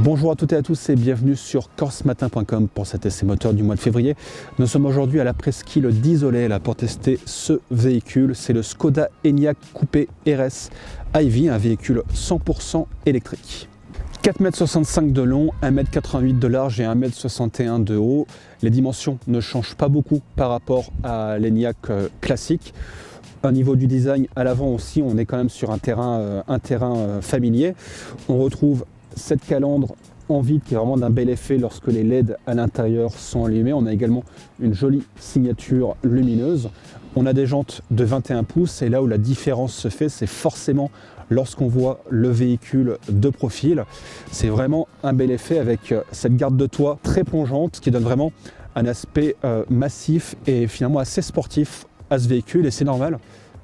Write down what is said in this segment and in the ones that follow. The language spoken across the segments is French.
Bonjour à toutes et à tous et bienvenue sur corsematin.com pour cet essai moteur du mois de février. Nous sommes aujourd'hui à la presqu'île d'Isolé là, pour tester ce véhicule. C'est le Škoda Enyaq Coupé RS i-V, un véhicule 100% électrique. 4,65 m de long, 1,88 m de large et 1,61 m de haut. Les dimensions ne changent pas beaucoup par rapport à l'Enyaq classique. Au niveau du design, à l'avant aussi, on est quand même sur un terrain familier. On retrouve cette calandre en vide qui est vraiment d'un bel effet lorsque les LED à l'intérieur sont allumés. On a également une jolie signature lumineuse. On a des jantes de 21 pouces et là où la différence se fait, c'est forcément lorsqu'on voit le véhicule de profil. C'est vraiment un bel effet avec cette garde de toit très plongeante qui donne vraiment un aspect massif et finalement assez sportif à ce véhicule, et c'est normal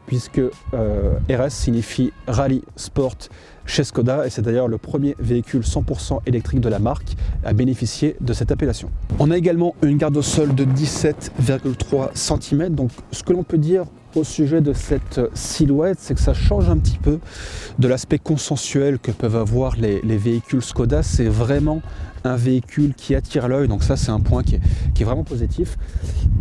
puisque RS signifie Rally Sport chez Škoda et c'est d'ailleurs le premier véhicule 100% électrique de la marque à bénéficier de cette appellation. On a également une garde au sol de 17,3 cm, donc ce que l'on peut dire au sujet de cette silhouette, c'est que ça change un petit peu de l'aspect consensuel que peuvent avoir les véhicules Škoda. C'est vraiment un véhicule qui attire l'œil, donc ça c'est un point qui est vraiment positif.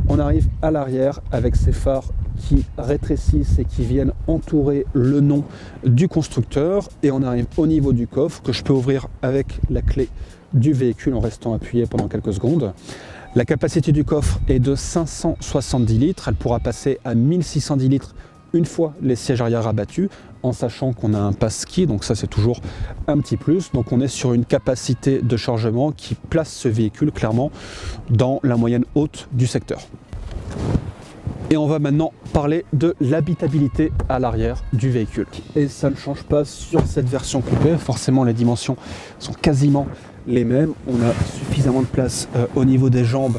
On arrive à l'arrière avec ces phares qui rétrécissent et qui viennent entourer le nom du constructeur, et on arrive au niveau du coffre que je peux ouvrir avec la clé du véhicule en restant appuyé pendant quelques secondes. La capacité du coffre est de 570 litres, elle pourra passer à 1610 litres une fois les sièges arrière abattus, en sachant qu'on a un pass-ski, donc ça c'est toujours un petit plus. Donc on est sur une capacité de chargement qui place ce véhicule clairement dans la moyenne haute du secteur. Et on va maintenant parler de l'habitabilité à l'arrière du véhicule. Et ça ne change pas sur cette version coupée, forcément les dimensions sont quasiment les mêmes. On a suffisamment de place au niveau des jambes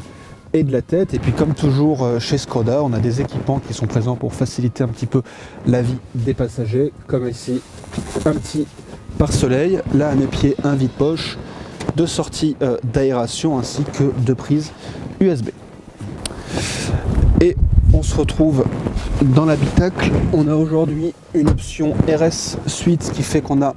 et de la tête. Et puis comme toujours chez Škoda, on a des équipements qui sont présents pour faciliter un petit peu la vie des passagers, comme ici un petit pare-soleil, là à mes pieds un vide-poche, deux sorties d'aération ainsi que deux prises USB. Et on se retrouve dans l'habitacle. On a aujourd'hui une option RS Suite, ce qui fait qu'on a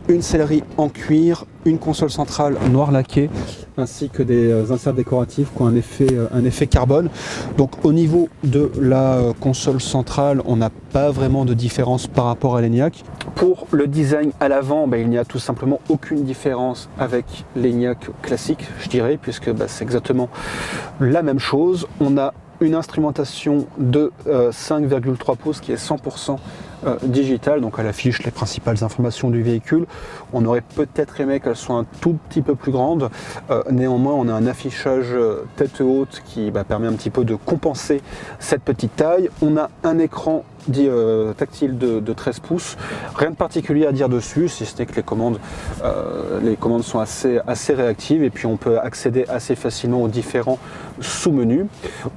une sellerie en cuir, une console centrale noir laquée, ainsi que des inserts décoratifs qui ont un effet carbone. Donc au niveau de la console centrale, on n'a pas vraiment de différence par rapport à l'Enyaq. Pour le design à l'avant, il n'y a tout simplement aucune différence avec l'Enyaq classique, je dirais, puisque c'est exactement la même chose. On a une instrumentation de 5,3 pouces qui est 100% digitale, donc elle affiche les principales informations du véhicule. On aurait peut-être aimé qu'elle soit un tout petit peu plus grande, néanmoins on a un affichage tête haute qui permet un petit peu de compenser cette petite taille. On a un écran tactile de 13 pouces, rien de particulier à dire dessus, si ce n'est que les commandes sont assez réactives, et puis on peut accéder assez facilement aux différents sous-menus.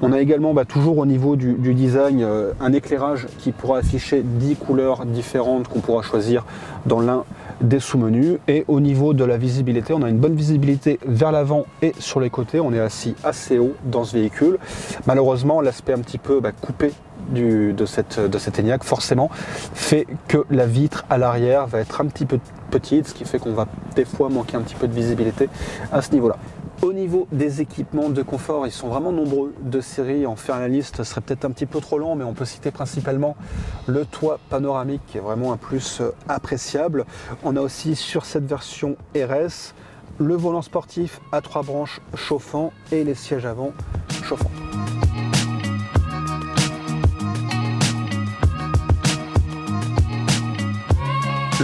On a également toujours au niveau du design un éclairage qui pourra afficher 10 couleurs différentes qu'on pourra choisir dans l'un des sous-menus, et au niveau de la visibilité, on a une bonne visibilité vers l'avant et sur les côtés. On est assis assez haut dans ce véhicule. Malheureusement, l'aspect un petit peu coupé de cette Enyaq forcément fait que la vitre à l'arrière va être un petit peu petite, ce qui fait qu'on va des fois manquer un petit peu de visibilité à ce niveau-là. Au niveau des équipements de confort, ils sont vraiment nombreux de série. En faire la liste ce serait peut-être un petit peu trop long, mais on peut citer principalement le toit panoramique qui est vraiment un plus appréciable. On a aussi sur cette version RS le volant sportif à 3 branches chauffant et les sièges avant chauffants.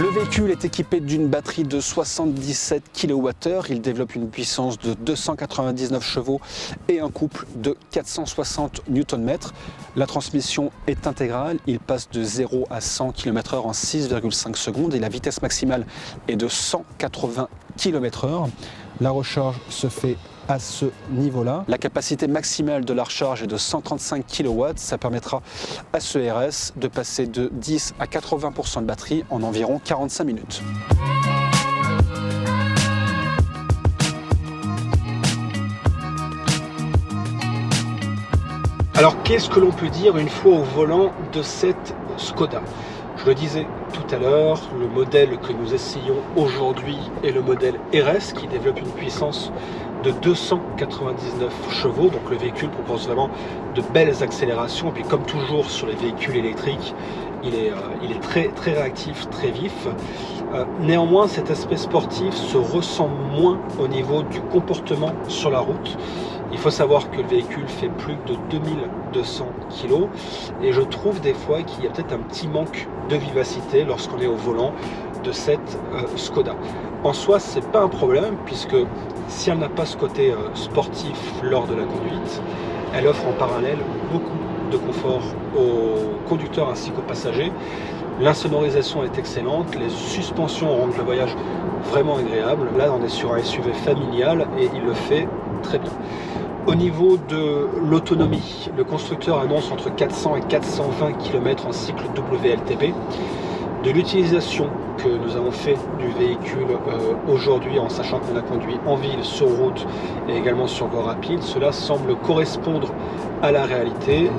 Le véhicule est équipé d'une batterie de 77 kWh, il développe une puissance de 299 chevaux et un couple de 460 Nm. La transmission est intégrale, il passe de 0 à 100 km/h en 6,5 secondes et la vitesse maximale est de 180 km/h. La recharge se fait à ce niveau-là. La capacité maximale de la recharge est de 135 kW. Ça permettra à ce RS de passer de 10 à 80% de batterie en environ 45 minutes. Alors qu'est-ce que l'on peut dire une fois au volant de cette Škoda ? Je le disais tout à l'heure, le modèle que nous essayons aujourd'hui est le modèle RS qui développe une puissance de 299 chevaux. Donc le véhicule propose vraiment de belles accélérations. Et puis comme toujours sur les véhicules électriques, il est très, très réactif, très vif. Néanmoins, cet aspect sportif se ressent moins au niveau du comportement sur la route. Il faut savoir que le véhicule fait plus de 2200 kg et je trouve des fois qu'il y a peut-être un petit manque de vivacité lorsqu'on est au volant de cette Skoda. En soi, c'est pas un problème puisque si elle n'a pas ce côté sportif lors de la conduite, elle offre en parallèle beaucoup de confort aux conducteurs ainsi qu'aux passagers. L'insonorisation est excellente, les suspensions rendent le voyage vraiment agréable. Là, on est sur un SUV familial et il le fait très bien. Au niveau de l'autonomie, le constructeur annonce entre 400 et 420 km en cycle WLTP. De l'utilisation que nous avons fait du véhicule aujourd'hui, en sachant qu'on a conduit en ville, sur route et également sur voie rapide, cela semble correspondre à la réalité.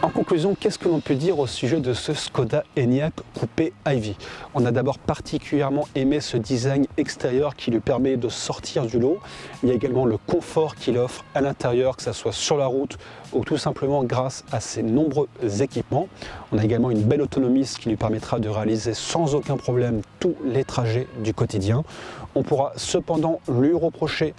En conclusion, qu'est-ce que l'on peut dire au sujet de ce Skoda Enyaq Coupé i-Vie? On a d'abord particulièrement aimé ce design extérieur qui lui permet de sortir du lot. Il y a également le confort qu'il offre à l'intérieur, que ce soit sur la route ou tout simplement grâce à ses nombreux équipements. On a également une belle autonomie, ce qui lui permettra de réaliser sans aucun problème tous les trajets du quotidien. On pourra cependant lui reprocher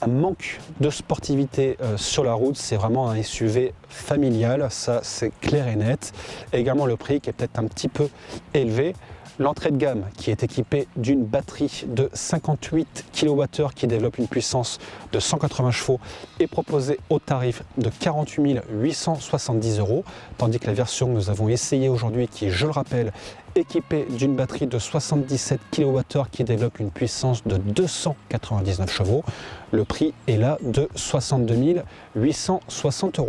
un manque de sportivité sur la route. C'est vraiment un SUV familial, ça c'est clair et net. Et également le prix qui est peut-être un petit peu élevé. L'entrée de gamme qui est équipée d'une batterie de 58 kWh qui développe une puissance de 180 chevaux est proposée au tarif de 48 870 €, tandis que la version que nous avons essayée aujourd'hui, qui est, je le rappelle, équipée d'une batterie de 77 kWh qui développe une puissance de 299 chevaux, le prix est là de 62 860 €.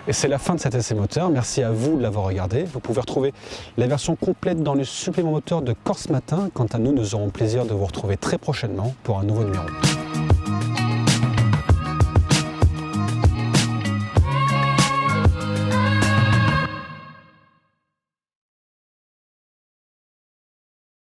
Et c'est la fin de cet essai moteur. Merci à vous de l'avoir regardé. Vous pouvez retrouver la version complète dans le supplément moteur de Corse Matin. Quant à nous, nous aurons plaisir de vous retrouver très prochainement pour un nouveau numéro.